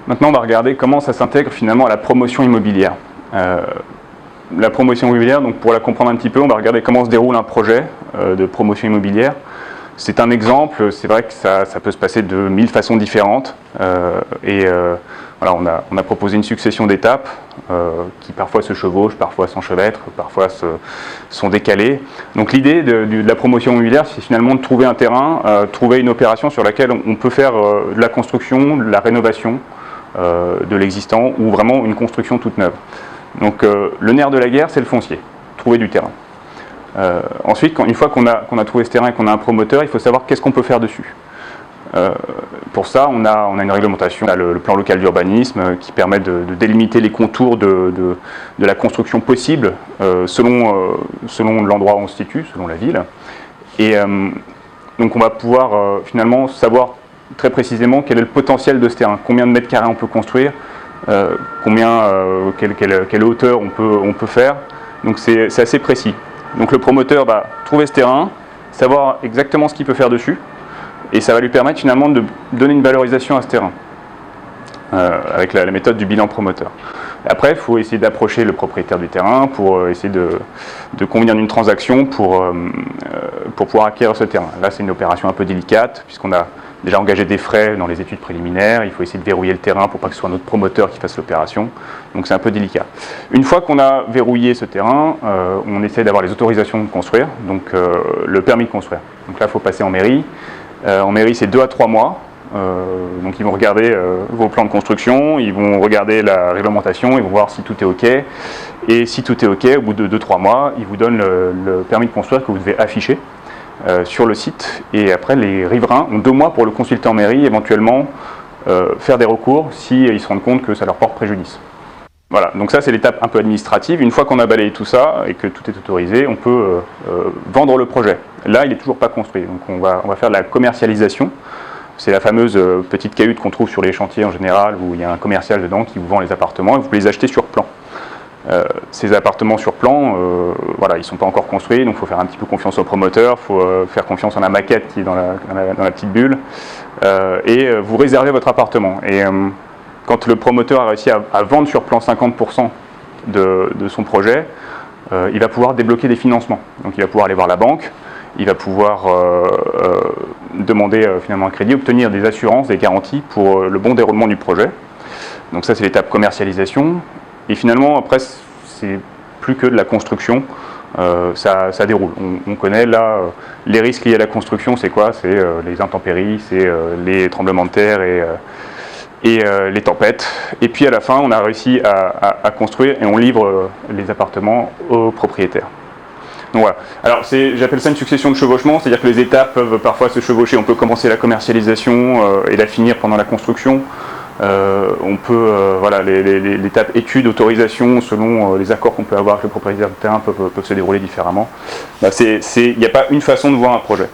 Maintenant, on va regarder comment ça s'intègre finalement à la promotion immobilière. La promotion immobilière, donc pour la comprendre un petit peu, on va regarder comment se déroule un projet de promotion immobilière. C'est un exemple, c'est vrai que ça peut se passer de 1000 façons différentes. Voilà, on a proposé une succession d'étapes qui parfois se chevauchent, parfois s'enchevêtrent, parfois sont décalées. Donc l'idée de la promotion immobilière, c'est finalement de trouver un terrain, trouver une opération sur laquelle on peut faire de la construction, de la rénovation de l'existant ou vraiment une construction toute neuve. Donc le nerf de la guerre, c'est le foncier, trouver du terrain. Ensuite, une fois qu'on a trouvé ce terrain et qu'on a un promoteur, il faut savoir qu'est-ce qu'on peut faire dessus. Pour ça, on a une réglementation, on a le plan local d'urbanisme qui permet de délimiter les contours de la construction possible selon l'endroit où on se situe, selon la ville. Et donc on va pouvoir finalement savoir très précisément quel est le potentiel de ce terrain, combien de mètres carrés on peut construire, quelle hauteur on peut faire. Donc c'est assez précis. Donc le promoteur va trouver ce terrain, savoir exactement ce qu'il peut faire dessus, et ça va lui permettre finalement de donner une valorisation à ce terrain, avec la méthode du bilan promoteur. Après, il faut essayer d'approcher le propriétaire du terrain pour essayer de convenir d'une transaction pour pouvoir acquérir ce terrain. Là, c'est une opération un peu délicate, puisqu'on a déjà engagé des frais dans les études préliminaires, il faut essayer de verrouiller le terrain pour pas que ce soit notre promoteur qui fasse l'opération, donc c'est un peu délicat. Une fois qu'on a verrouillé ce terrain, on essaie d'avoir les autorisations de construire, donc le permis de construire. Donc là, il faut passer en mairie. En mairie, c'est 2 à 3 mois. Donc ils vont regarder vos plans de construction, ils vont regarder la réglementation, ils vont voir si tout est OK. Et si tout est OK, au bout de 2-3 mois, ils vous donnent le permis de construire que vous devez afficher sur le site. Et après, les riverains ont 2 mois pour le consulter en mairie, éventuellement faire des recours s'ils se rendent compte que ça leur porte préjudice. Voilà, donc ça c'est l'étape un peu administrative. Une fois qu'on a balayé tout ça et que tout est autorisé, on peut vendre le projet. Là, il n'est toujours pas construit, donc on va faire de la commercialisation. C'est la fameuse petite cahute qu'on trouve sur les chantiers en général, où il y a un commercial dedans qui vous vend les appartements et vous pouvez les acheter sur plan. Ces appartements sur plan, voilà, ils ne sont pas encore construits, donc il faut faire un petit peu confiance au promoteur, il faut faire confiance en la maquette qui est dans la petite bulle, et vous réservez votre appartement. Et quand le promoteur a réussi à vendre sur plan 50% de son projet, il va pouvoir débloquer des financements. Donc il va pouvoir aller voir la banque, il va pouvoir demander finalement un crédit, obtenir des assurances, des garanties pour le bon déroulement du projet. Donc ça c'est l'étape commercialisation. Et finalement après c'est plus que de la construction, ça déroule. On connaît là les risques liés à la construction, c'est quoi? C'est les intempéries, c'est les tremblements de terre et les tempêtes. Et puis à la fin on a réussi à construire et on livre les appartements aux propriétaires. Donc voilà. Alors j'appelle ça une succession de chevauchements, c'est-à-dire que les étapes peuvent parfois se chevaucher. On peut commencer la commercialisation et la finir pendant la construction. On peut, voilà, l'étape étude, autorisation, selon les accords qu'on peut avoir avec le propriétaire du terrain peuvent se dérouler différemment. Il n'y a pas une façon de voir un projet.